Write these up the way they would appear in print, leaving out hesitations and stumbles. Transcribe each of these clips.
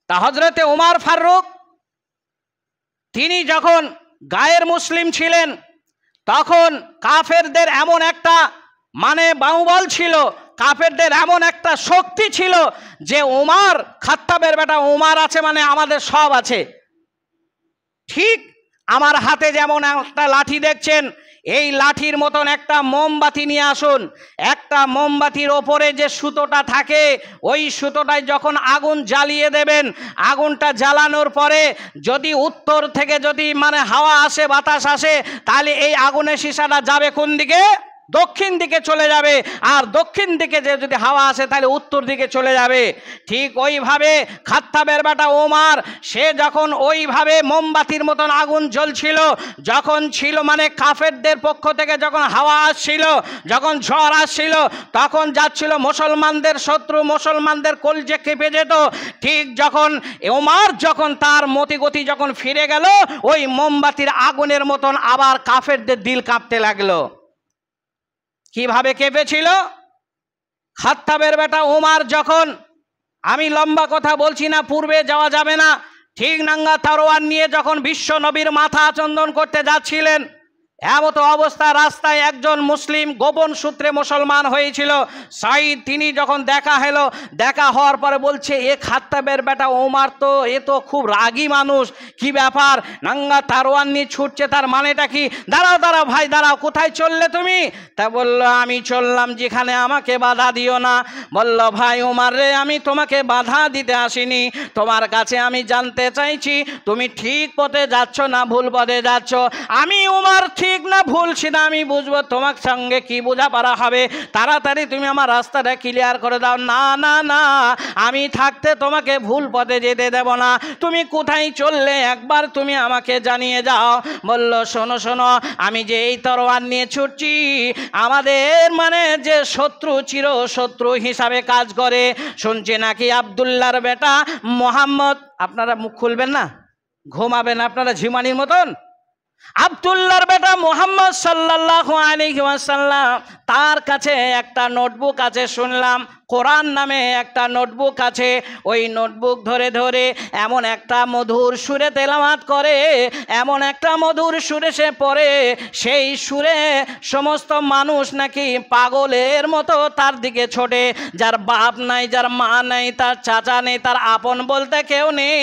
তা হযরতে ওমর ফারুক তিনি যখন গায়ের মুসলিম ছিলেন তখন কাফেরদের এমন একটা মানে বাহুবল ছিল, কাফেরদের এমন একটা শক্তি ছিল যে ওমর খাত্তাবের বেটা ওমর আছে মানে আমাদের সব আছে। ঠিক আমার হাতে যেমন একটা লাঠি দেখছেন, এই লাঠির মতন একটা মোমবাতি নিয়ে আসুন। একটা মোমবাতির ওপরে যে সুতোটা থাকে ওই সুতোটায় যখন আগুন জ্বালিয়ে দেবেন, আগুনটা জ্বালানোর পরে যদি উত্তর থেকে যদি মানে হাওয়া আসে, বাতাস আসে, তাহলে এই আগুনের শিশাটা যাবে কোন দিকে? দক্ষিণ দিকে চলে যাবে। আর দক্ষিণ দিকে যে যদি হাওয়া আসে তাহলে উত্তর দিকে চলে যাবে। ঠিক ওইভাবে খাত্তাবের বেটা ওমর সে যখন ওইভাবে মোমবাতির মতন আগুন জ্বলছিল, যখন ছিল মানে কাফেরদের পক্ষ থেকে যখন হাওয়া আসছিল, যখন ঝড় আসছিল, তখন যাচ্ছিল মুসলমানদের শত্রু, মুসলমানদের কলজে কেঁপে যেত। ঠিক যখন ওমর যখন তার মতিগতি যখন ফিরে গেল, ওই মোমবাতির আগুনের মতন আবার কাফেরদের দিল কাঁপতে লাগলো। কিভাবে কেঁপেছিল? খাত্তাবের বেটা ওমর যখন, আমি লম্বা কথা বলছি না, পূর্বে যাওয়া যাবে না, ঠিক নাঙ্গা তরোয়ার নিয়ে যখন বিশ্ব নবীর মাথা চন্দন করতে যাচ্ছিলেন, এমত অবস্থা রাস্তায় একজন মুসলিম গোপন সূত্রে মুসলমান হয়েছিল সাইদ, তিনি যখন দেখা হলো, দেখা হওয়ার পরে বলছে এ খাত্তাবের বেটা ওমর তো, এ তো খুব রাগী মানুষ, কি ব্যাপার নাঙ্গা তারওয়ার নিয়ে ছুটছে, তার মানেটা কি? দাঁড়াও দাঁড়াও ভাই দাঁড়াও, কোথায় চললে তুমি? তা বলল আমি চললাম যেখানে আমাকে বাধা দিও না। বলল ভাই ওমর রে, আমি তোমাকে বাধা দিতে আসিনি, তোমার কাছে আমি জানতে চাইছি তুমি ঠিক পথে যাচ্ছ না ভুল পথে যাচ্ছ। আমি ওমর ঠিক না ভুল সেটা আমি বুঝবো, তোমার সঙ্গে কি বোঝাপড়া হবে, তাড়াতাড়ি তুমি আমার রাস্তাটা ক্লিয়ার করে দাও। না না না, আমি থাকতে তোমাকে ভুল পথে যেতে দেব না, তুমি কোথায় চললে একবার তুমি আমাকে জানিয়ে যাও। বলল শোনো শোনো, আমি যে এই তরোয়ার নিয়ে ছুটছি, আমাদের মানে যে শত্রু চির শত্রু হিসাবে কাজ করে, শুনছে নাকি আব্দুল্লাহর বেটা মোহাম্মদ, আপনারা মুখ খুলবেন না, ঘুমাবেন আপনারা ঝিমানির মতন, আব্দুল্লাহর বেটা মুহাম্মদ সাল্লাল্লাহু আলাইহি ওয়াসাল্লাম তার কাছে একটা নোটবুক আছে, শুনলাম কোরআন নামে একটা নোটবুক আছে, ওই নোটবুক ধরে ধরে এমন একটা মধুর সুরে তেলাওয়াত করে, এমন একটা মধুর সুরে সে পড়ে, সেই সুরে সমস্ত মানুষ নাকি পাগলের মতো তার দিকে ছোটে। যার বাপ নাই, যার মা নাই, তার চাচা নেই, তার আপন বলতে কেউ নেই,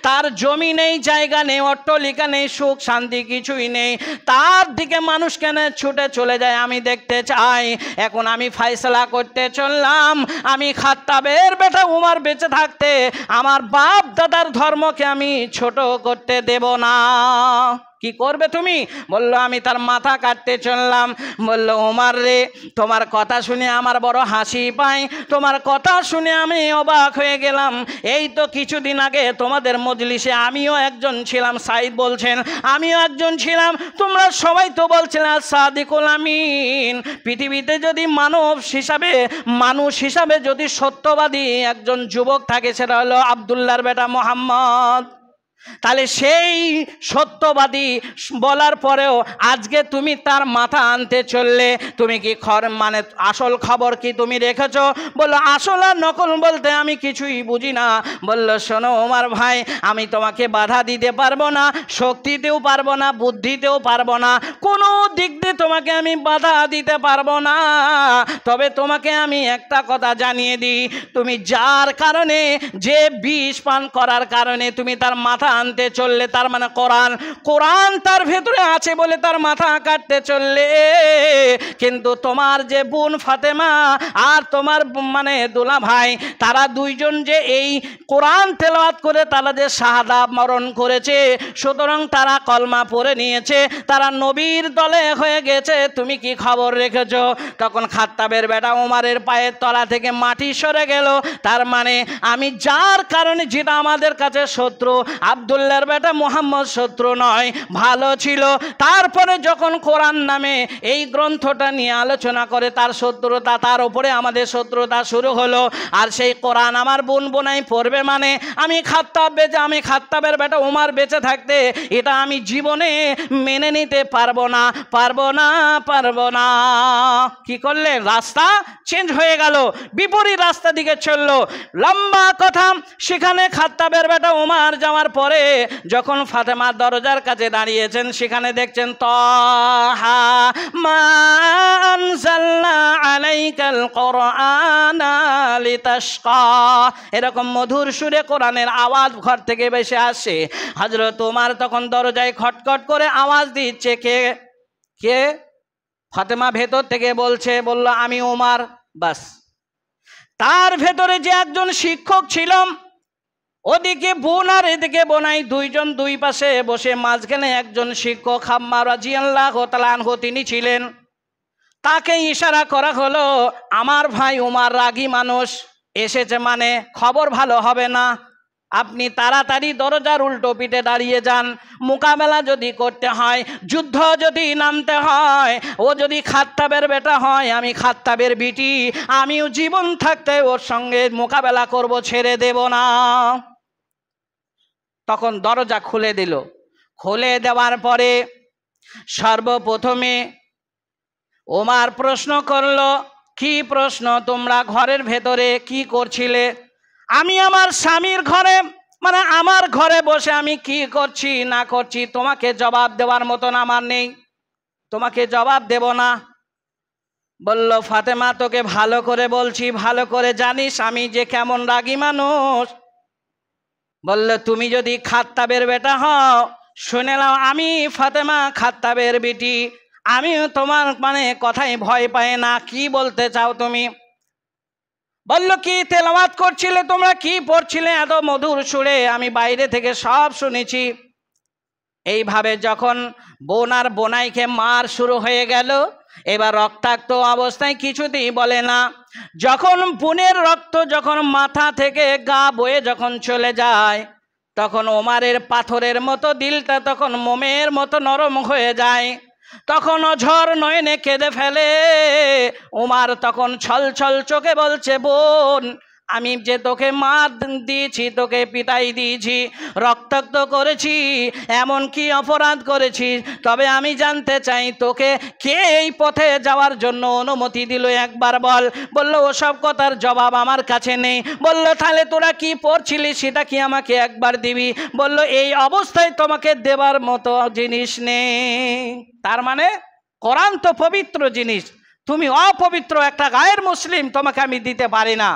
তার জমি নেই, জায়গা নেই, অট্টালিকা নেই, সুখ শান্তি কিছুই নেই, তার দিকে মানুষ কেন ছুটে চলে যায় আমি দেখতে চাই। এখন আমি ফয়সালা করতে চললাম, আমি খাত্তাবের বেটা ওমর বেঁচে থাকতে আমার বাপ দাদার ধর্মকে আমি ছোট করতে দেব না। কি করবে তুমি? বলল আমি তার মাথা কাটতে চললাম। বলল ওমর রে, তোমার কথা শুনে আমার বড় হাসি পায়, তোমার কথা শুনে আমি অবাক হয়ে গেলাম। এই তো কিছুদিন আগে তোমাদের মজলিসে আমিও একজন ছিলাম, সাইদ বলছেন আমিও একজন ছিলাম, তোমরা সবাই তো বলছিলেন সাদিকুল আমিন, পৃথিবীতে যদি মানুষ হিসাবে যদি সত্যবাদী একজন যুবক থাকে সেটা হলো আব্দুল্লাহর বেটা মোহাম্মদ। তাহলে সেই সত্যবাদী বলার পরেও আজকে তুমি তার মাথা আনতে চললে, তুমি কি মানে আসল খবর কি তুমি রেখেছো? বললো আসল আর নকল বলতে আমি কিছুই বুঝি না। বলল শোনো ওমর ভাই, আমি তোমাকে বাধা দিতে পারবো না, শক্তিতেও পারবো না, বুদ্ধিতেও পারবো না, কোনো দিক দিয়ে তোমাকে আমি বাধা দিতে পারবো না। তবে তোমাকে আমি একটা কথা জানিয়ে দিই, তুমি যার কারণে, যে বিষ পান করার কারণে তুমি তার মাথা আনতে চললে, তার মানে কোরআন তার ভেতরে আছে বলে তার মাথা কাটতে চললে, কিন্তু তোমার যে বোন ফাতেমা আর তোমার মানে দুলা ভাই, তারা দুইজন যে এই কোরআন তেলাওয়াত করে তারা যে শাহাদাত মরণ করেছে, সুতরাং তারা কলমা পড়ে নিয়েছে, তারা নবীর দলে হয়ে গেছে, তুমি কি খবর রেখেছো? তখন খাত্তাবের বেটা ওমরের পায়ের তলা থেকে মাটি সরে গেল। তার মানে আমি যার কারণে, যেটা আমাদের কাছে শত্রু, আব্দুল্লাহর বেটা মুহাম্মদ শত্রু নয়, ভালো ছিল। তারপরে যখন কোরআন নামে এই গ্রন্থটা নিয়ে আলোচনা করে তার শত্রুতা, তার উপরে আমাদের শত্রুতা শুরু হলো। আর সেই কোরআন আমার বোন বোনাই পড়বে মানে আমি খাত্তাবের বেটা উমার বেঁচে থাকতে এটা আমি জীবনে মেনে নিতে পারবো না। কি করলেন? রাস্তা চেঞ্জ হয়ে গেল, বিপরীত রাস্তা দিকে চললো। লম্বা কথা। সেখানে খাত্তাবের বেটা উমার যাওয়ার পরে যখন ফাতেমার দরজার কাছে দাঁড়িয়েছেন, সেখানে দেখছেন তাহা মা আনজালনা আলাইকাল কুরআনা লিতাশকা, এরকম মধুর সুরে কোরআনের আওয়াজ ঘর থেকে ভেসে আসে। হযরত উমার তখন দরজায় খটখট করে আওয়াজ দিচ্ছে, কে? ফাতেমা ভেতর থেকে বলল আমি উমার। বাস, তার ভেতরে যে একজন শিক্ষক ছিল, ওদিকে বোন আর এদিকে বোনাই, দুইজন দুই পাশে বসে, মাঝখানে একজন শিক্ষক আম্মার রাদিয়াল্লাহু তাআলা আনহু তিনি ছিলেন। তাকে ইশারা করা হলো, আমার ভাই উমার রাগী মানুষ এসেছে, মানে খবর ভালো হবে না, আপনি তাড়াতাড়ি দরজার উল্টো পিঠে দাঁড়িয়ে যান। মোকাবেলা যদি করতে হয়, যুদ্ধ যদি নামতে হয়, ও যদি খাত্তাবের বেটা হয়, আমি খাত্তাবের বিটি, আমিও জীবন থাকতে ওর সঙ্গে মোকাবেলা করব, ছেড়ে দেব না। তখন দরজা খুলে দিল। খুলে দেওয়ার পরে সর্বপ্রথমে ওমর প্রশ্ন করলো, কি প্রশ্ন? তোমরা ঘরের ভেতরে কি করছিলে? আমি আমার স্বামীর ঘরে, মানে আমার ঘরে বসে আমি কি করছি না করছি তোমাকে জবাব দেওয়ার মতন আমার নেই, তোমাকে জবাব দেব না। বলল, ফাতেমা তোকে ভালো করে বলছি, ভালো করে জানিস আমি যে কেমন রাগী মানুষ। বলল, তুমি যদি খাত্তাবের বেটা হও, শুনে নাও আমি ফাতেমা খাত্তাবের বেটি, আমিও তোমার মানে কথাই ভয় পাই না। কি বলতে চাও তুমি? বলল, কি তেলাওয়াত করছিলে তোমরা, কি পড়ছিলে এত মধুর সুরে, আমি বাইরে থেকে সব শুনেছি। এইভাবে যখন বোন আর বোনাইকে মার শুরু হয়ে গেল, এবার রক্তাক্ত অবস্থায় কিছুতেই বলে না। যখন বোনের রক্ত যখন মাথা থেকে গা বয়ে যখন চলে যায়, তখন ওমারের পাথরের মতো দিলটা তখন মোমের মতো নরম হয়ে যায়। তখন ঝড় নয়নে কেঁদে ফেলে। ওমর তখন ছল ছল চোখে বলছে, বোন আমি যে তোকে মার দিয়েছি, তোকে পিটাই দিয়েছি, রক্তাক্ত করেছি, এমন কি অপরাধ করেছি? তবে আমি জানতে চাই তোকে কে এই পথে যাওয়ার জন্য অনুমতি দিল, একবার বল। বলল, ওসব কথার জবাব আমার কাছে নেই। বলল, তাহলে তোরা কি পড়ছিলি সেটা কি আমাকে একবার দিবি? বলল, এই অবস্থায় তোমাকে দেবার মতো জিনিস নেই। তার মানে কোরআন তো পবিত্র জিনিস, তুমি অপবিত্র একটা গায়ের মুসলিম, তোমাকে আমি দিতে পারি না।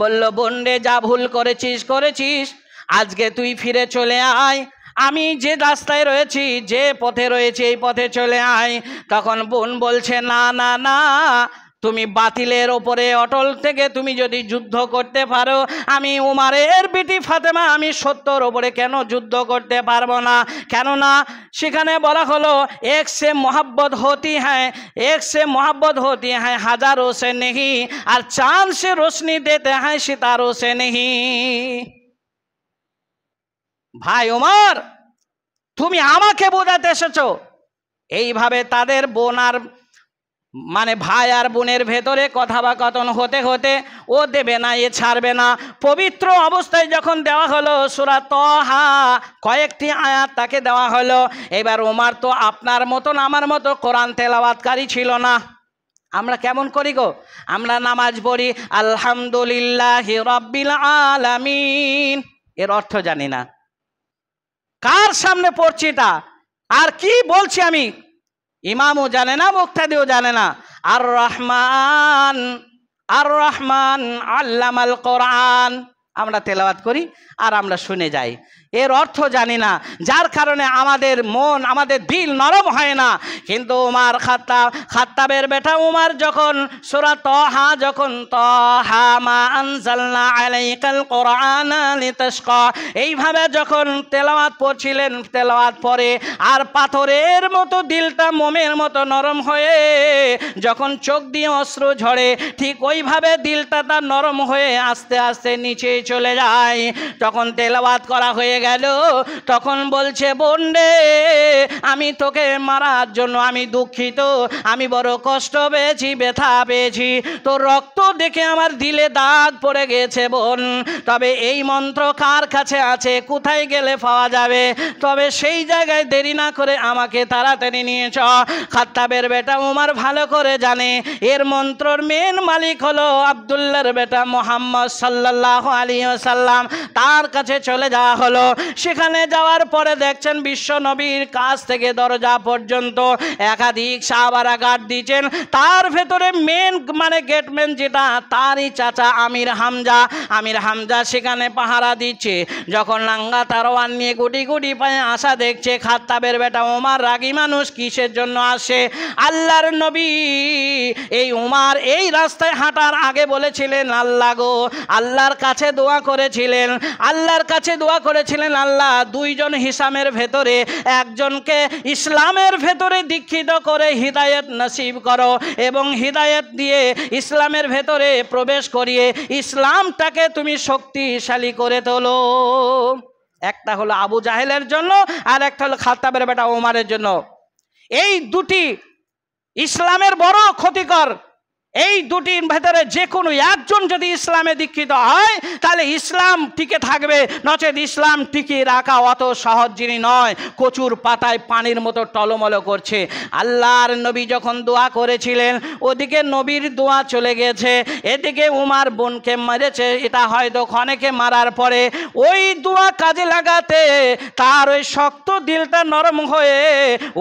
বলল, বোন রে, যা ভুল করেছিস, আজকে তুই ফিরে চলে আয়, আমি যে রাস্তায় রয়েছি, যে পথে রয়েছি, এই পথে চলে আয়। তখন বোন বলছে, না না না, তুমি বাতিলের ওপরে অটল থেকে তুমি যদি যুদ্ধ করতে পারো, আমি উমারের বিটি ফাতেমা আমি সত্যর ওপরে কেন যুদ্ধ করতে পারবো না? কেননা সেখানে বলা হলো, এক সে মোহাব্বত হতি হ্যাঁ হাজারোं से नहीं, আর চাঁদ সে রোশনি দেতে হ্যাঁ সিতারোं से नहीं। ভাই উমর, তুমি আমাকে বোঝাতে এসেছো। এইভাবে তাদের বোন আর মানে ভাই আর বোনের ভেতরে কথাবাকথন হতে হতে ও দেবে না, এ ছাড়বে না। পবিত্র অবস্থায় যখন দেওয়া হলো সূরা তাহা, কয়েকটি আয়াত তাকে দেওয়া হলো। এবার ওমর তো আপনার মতন আমার মতো কোরআন তেলাওয়াতকারী ছিল না। আমরা কেমন করি গো? আমরা নামাজ পড়ি আলহামদুলিল্লাহি রাব্বিল আলামিন, এর অর্থ জানি না, কার সামনে পড়ছি তা আর কি বলছি আমি, ইমামও জানে না, মুক্তাদিও জানে না। আর রহমান আল্লামাল কোরআন, আমরা তেলাওয়াত করি আর আমরা শুনে যাই, এর অর্থ জানি না, যার কারণে আমাদের মন, আমাদের দিল নরম হয় না। কিন্তু উমর খাত্তাবের বেটা উমর যখন সূরা তাহা, যখন তাহা মা আনজালনা আলাইকাল কুরআনা লিতাশকা, এইভাবে যখন তেলাওয়াত পড়ছিলেন, তেলাওয়াত পড়ে আর পাথরের মতো দিলটা মোমের মতো নরম হয়ে যখন চোখ দিয়ে অশ্রু ঝরে, ঠিক ওইভাবে দিলটা তার নরম হয়ে আস্তে আস্তে নিচে চলে যায়। তখন তেলাওয়াত করা হয়ে গেল, তখন বলছে বোন রে, আমি তোকে মারার জন্য আমি দুঃখিত, আমি বড় কষ্ট পেয়েছি, ব্যথা পেয়েছি, তোর রক্ত দেখে আমার দিলে দাগ পড়ে গেছে বোন। তবে এই মন্ত্র কার কাছে আছে, কোথায় গেলে পাওয়া যাবে? তবে সেই জায়গায় দেরি না করে আমাকে তাড়াতাড়ি নিয়ে চ। খাত্তাবের বেটা উমর ভালো করে জানে এর মন্ত্রর মেন মালিক হলো আব্দুল্লাহর বেটা মুহাম্মদ সাল্লাল্লাহু আলাইহি ওয়াসাল্লাম। তার কাছে চলে যাওয়া হলো। সেখানে যাওয়ার পরে দেখছেন বিশ্ব নবীর কাছ থেকে দরজা পর্যন্ত একাধিক সাহাবারা গার্ড দিয়েছেন। তার ভেতরে মেন মানে গেটম্যান যেটা, তারই চাচা আমির হামজা সেখানে পাহারা দিচ্ছে। যখন নাঙ্গা তারওয়ান নিয়ে গুটি গুটি পায়ে আসা দেখছে খাত্তাবের বেটা ওমর রাগী মানুষ, কিসের জন্য আসে? আল্লাহর নবী এই উমর এই রাস্তায় হাঁটার আগে বলেছিলেন আল্লাহ গো, আল্লাহর কাছে দোয়া করেছিলেন, আল্লাহ দুইজন হিসামের ভেতরে একজনকে ইসলামের ভেতরে দীক্ষিত করে হিদায়াত নসিব করো এবং হিদায়াত দিয়ে ইসলামের ভেতরে প্রবেশ করিয়ে ইসলামটাকে তুমি শক্তিশালী করে তোলো। একটা হলো আবু জাহেলের জন্য আর একটা হলো খাত্তাবের বেটা ওমরের জন্য। এই দুটি ইসলামের বড় ক্ষতিকর। এই দুটির ভেতরে যে কোনো একজন যদি ইসলামে দীক্ষিত হয় তাহলে ইসলাম টিকে থাকবে, নচেত ইসলাম টিকিয়ে রাখা অত সহজ জিনিস নয়। কচুর পাতায় পানির মতো টলমল করছে। আল্লাহর নবী যখন দোয়া করেছিলেন ওদিকে নবীর দোয়া চলে গেছে, এদিকে উমার বোনকে মেরেছে। এটা হয়তো ক্ষণেকে মারার পরে ওই দোয়া কাজে লাগাতে তার ওই শক্ত দিলটা নরম হয়ে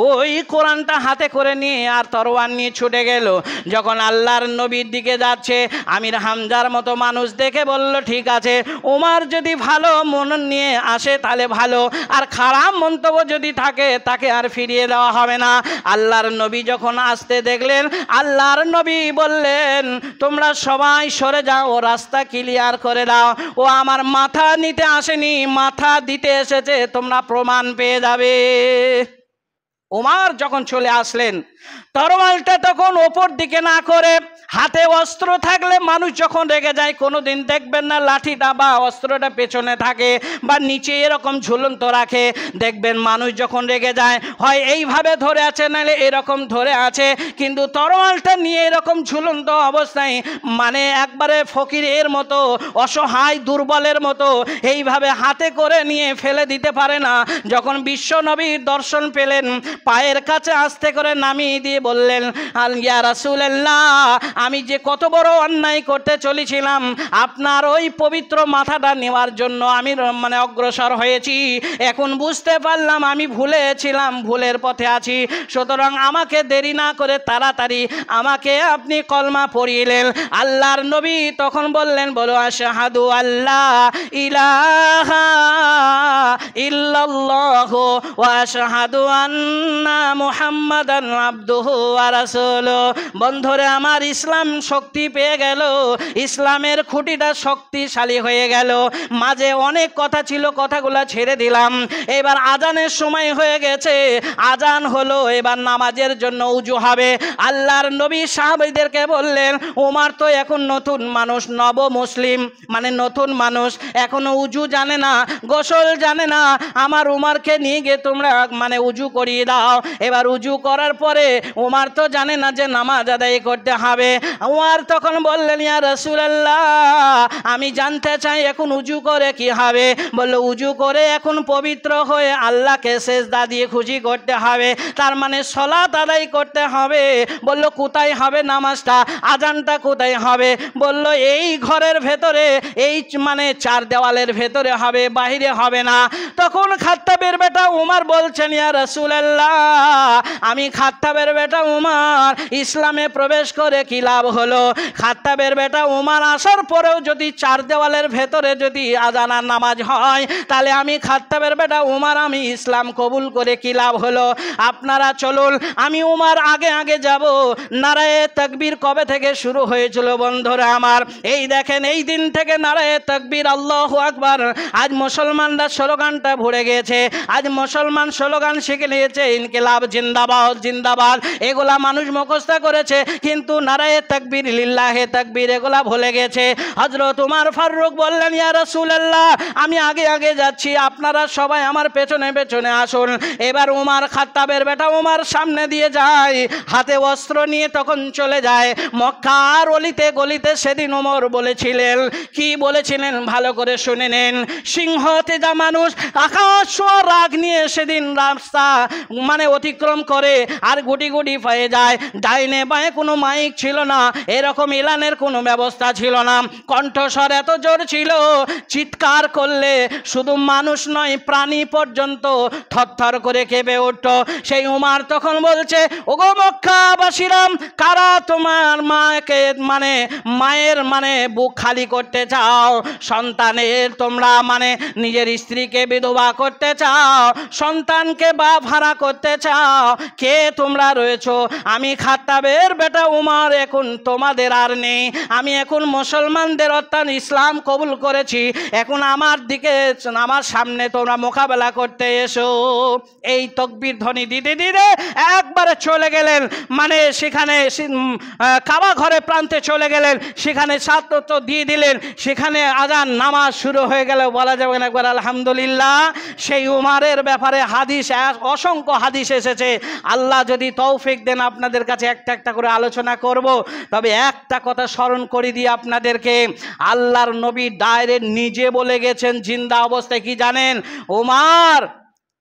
ওই কোরআনটা হাতে করে নিয়ে আর তরোয়ার নিয়ে ছুটে গেল। যখন আল্লাহ নবীর দিকে যাচ্ছে, আমির হামজার মতো মানুষ দেখে বলল ঠিক আছে, ওমর যদি ভালো মন নিয়ে আসে তাহলে ভালো, আর খারাপ মন্তব্য যদি থাকে তাকে আর ফিরিয়ে দেওয়া হবে না। আল্লাহর নবী যখন আসতে দেখলেন, আল্লাহর নবী বললেন তোমরা সবাই সরে যাও, ও রাস্তা ক্লিয়ার করে দাও, ও আমার মাথা নিতে আসেনি, মাথা দিতে এসেছে, তোমরা প্রমাণ পেয়ে যাবে। ওমর যখন চলে আসলেন, তরোয়ালটা তখন ওপর দিকে না করে হাতে অস্ত্র থাকলে মানুষ যখন রেগে যায় কোনোদিন দেখবেন না লাঠিটা বা অস্ত্রটা পেছনে থাকে বা নিচে এরকম ঝুলন্ত রাখে। দেখবেন মানুষ যখন রেগে যায় হয় এইভাবে ধরে আছে, নাহলে এরকম ধরে আছে, কিন্তু তরোয়ালটা নিয়ে এরকম ঝুলন্ত অবস্থায় মানে একবারে ফকিরের মতো, অসহায় দুর্বলের মতো এইভাবে হাতে করে নিয়ে ফেলে দিতে পারে না। যখন বিশ্ব নবীর দর্শন পেলেন, পায়ের কাছে আস্তে করে নামিয়ে দিয়ে বললেন ইয়া রাসূলুল্লাহ, আমি যে কত বড় অন্যায় করতে চলেছিলাম, আপনার ওই পবিত্র মাথাটা নেওয়ার জন্য আমি মানে অগ্রসর হয়েছি, এখন বুঝতে পারলাম আমি ভুলেছিলাম, ভুলের পথে আছি, সুতরাং আমাকে দেরি না করে তাড়াতাড়ি আমাকে আপনি কলমা পড়িলেন। আল্লাহর নবী তখন বললেন বলো আশহাদু আল্লা ইলাহা ইল্লাল্লাহু ওয়া আশহাদু আন্না মুহাম্মাদান আবদুহু ওয়া রাসূলুহু। বন্ধুরে আমার, ইসলাম শক্তি পেয়ে গেল, ইসলামের খুঁটিটা শক্তিশালী হয়ে গেল। মাঝে অনেক কথা ছিল, কথাগুলো ছেড়ে দিলাম। এবার আজানের সময় হয়ে গেছে, আজান হলো, এবার নামাজের জন্য উজু হবে। আল্লাহর নবী সাহাবীদেরকে বললেন ওমর তো এখন নতুন মানুষ, নব মুসলিম মানে নতুন মানুষ, এখনো উজু জানে না, গোসল জানে না, আমার উমরকে নিয়ে গিয়ে তোমরা মানে উজু করিয়ে দাও। এবার উজু করার পরে উমর তো জানে না যে নামাজ আদায় করতে হবে। উমর তখন বললেন ইয়া রাসূলুল্লাহ, আমি জানতে চাই এখন উজু করে কি হবে? বলল উজু করে এখন পবিত্র হয়ে আল্লাহকে সেজদা দিয়ে খুশি করতে হবে, তার মানে সালাত আদায় করতে হবে। বলল কোথায় হবে নামাজটা, আজানটা কোথায় হবে? বলল এই ঘরের ভেতরে, এই মানে চার দেওয়ালের ভেতরে হবে, বাহিরে হবে না। তখন খাত্তাবের বেটা উমর বলছেন ইয়া রাসূলুল্লাহ, আমি খাত্তাবের বেটা উমর ইসলামে প্রবেশ করে কি লাভ হলো? খাত্তাবের বেটা উমর আসার পরেও যদি চার দেওয়ালের ভেতরে যদি আজান আর নামাজ হয়, তাহলে আমি খাত্তাবের বেটা উমর আমি ইসলাম কবুল করে কি লাভ হলো? আপনারা চলুন, আমি উমর আগে আগে যাব। নারায়ে তাকবীর কবে থেকে শুরু হয়েছিল বন্ধুরা আমার? এই দেখেন, এই দিন থেকে নারায়ে তাকবীর আল্লাহু আকবার। আজ মুসলমানরা স্লোগানটা স্লোগানটা ভরে গিয়েছে। আজ মুসলমান স্লোগান শিখে নিয়েছে, ইনকিলাব জিন্দাবাদ জিন্দাবাদ, এগুলা মানুষ মুখস্থ করেছে, কিন্তু নারায়ে তাকবীর লিল্লাহে তাকবীর এগুলা ভুলে গেছে। হযরত উমর ফারুক বললেন, ইয়া রাসূলুল্লাহ, আমি আগে আগে যাচ্ছি, আপনারা সবাই আমার পেছনে পেছনে আসুন। এবার উমর খাত্তাবের বেটা উমর সামনে দিয়ে যায়, হাতে অস্ত্র নিয়ে তখন চলে যায়। মক্কার অলিতে গলিতে সেদিন উমর বলেছিলেন, কি বলেছিলেন ভালো করে শুনে নেন। সিংহ তেজা মানুষ আকাশ ছোঁয়া রাগ নিয়ে সেদিন রাস্তা অতিক্রম করে আর গুটি গুটি পেয়ে যায়। ডাইনে বাঁয়ে কোনো মাইক ছিল না, এরকম এলানের কোনো ব্যবস্থা ছিল না। কণ্ঠস্বর এত জোর ছিল, চিৎকার করলে শুধু মানুষ নয় প্রাণী পর্যন্ত থরথর করে কেঁপে উঠত। সেই উমর তখন বলছে, ওগো মক্কাবাসীরাম, কারা তোমার মাকে মায়ের বুক খালি করতে চাও, সন্তানের তোমরা নিজের স্ত্রীকে বিধবা করতে চাও, সন্তানকে বাপ হারা করতে চাও, কে তোমরা রয়েছো? আমি খাত্তাবের বেটা উমর এখন তোমাদের আর নেই, আমি এখন মুসলমানদের অর্থাৎ ইসলাম কবুল করেছি, এখন আমার দিকে আমার সামনে তোমরা মোকাবেলা করতে এসো। এই তাকবীর ধ্বনি দিতে দিতে একবারে চলে গেলেন, সেখানে কাবা ঘরে প্রান্তে চলে গেলেন, সেখানে ছাত্র তো দিয়ে দিলেন, সেখানে আজান নামাজ শুরু হয়ে গেল। বলা যাবে না একবার আলহামদুলিল্লাহ। সেই উমরের ব্যাপারে হাদিস অসংখ্য হাদিস এসেছে। আল্লাহ যদি তৌফিক দেন আপনাদের কাছে একটা একটা করে আলোচনা করব। তবে একটা কথা স্মরণ করে দিই আপনাদেরকে, আল্লাহর নবী ডাইরেক্ট নিজে বলে গেছেন জিন্দা অবস্থায়, কি জানেন? উমর,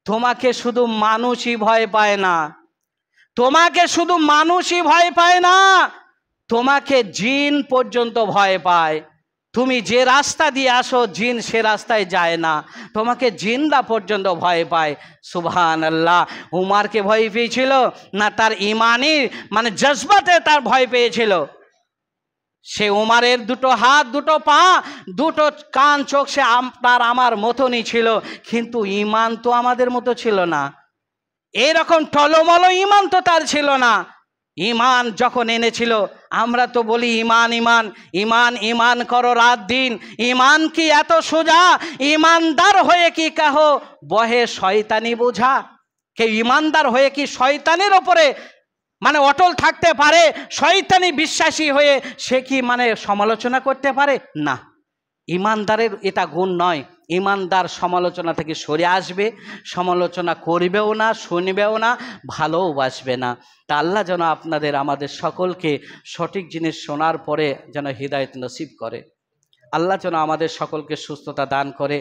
তোমাকে শুধু মানুষই ভয় পায় না, তোমাকে শুধু মানুষই ভয় পায় না, তোমাকে জিন পর্যন্ত ভয় পায়। তুমি যে রাস্তা দিয়ে আসো জিন সে রাস্তায় যায় না, তোমাকে জিনরা পর্যন্ত ভয় পায়। সুবহানাল্লাহ। উমরকে ভয় পেয়েছিল না তার ইমানি জজবাতে তার ভয় পেয়েছিল? সে উমরের দুটো হাত, দুটো পা, দুটো কান, চোখ সে আপনার আমার মতনই ছিল, কিন্তু ইমান তো আমাদের মতো ছিল না। এরকম টলমলো ইমান তো তার ছিল না। ইমান যখন এনেছিল, আমরা তো বলি ইমান ইমান ইমান ইমান করো রাত দিন, ইমান কি এত সোজা? ইমানদার হয়ে কি কাহো বহে শয়তানি বোঝা? কেউ ইমানদার হয়ে কি শয়তানের ওপরে অটল থাকতে পারে? শয়তানি বিশ্বাসী হয়ে সে কি সমালোচনা করতে পারে? না, ইমানদারের এটা গুণ নয়। ইমানদার সমালোচনা থেকে সরে আসবে, সমালোচনা করবেও না, শুনবেও না, ভালোবাসবে না। তা আল্লাহ যেন আপনাদের আমাদের সকলকে সঠিক জিনিস শোনার পরে যেন হিদায়াত নসিব করে। আল্লাহ যেন আমাদের সকলকে সুস্থতা দান করে।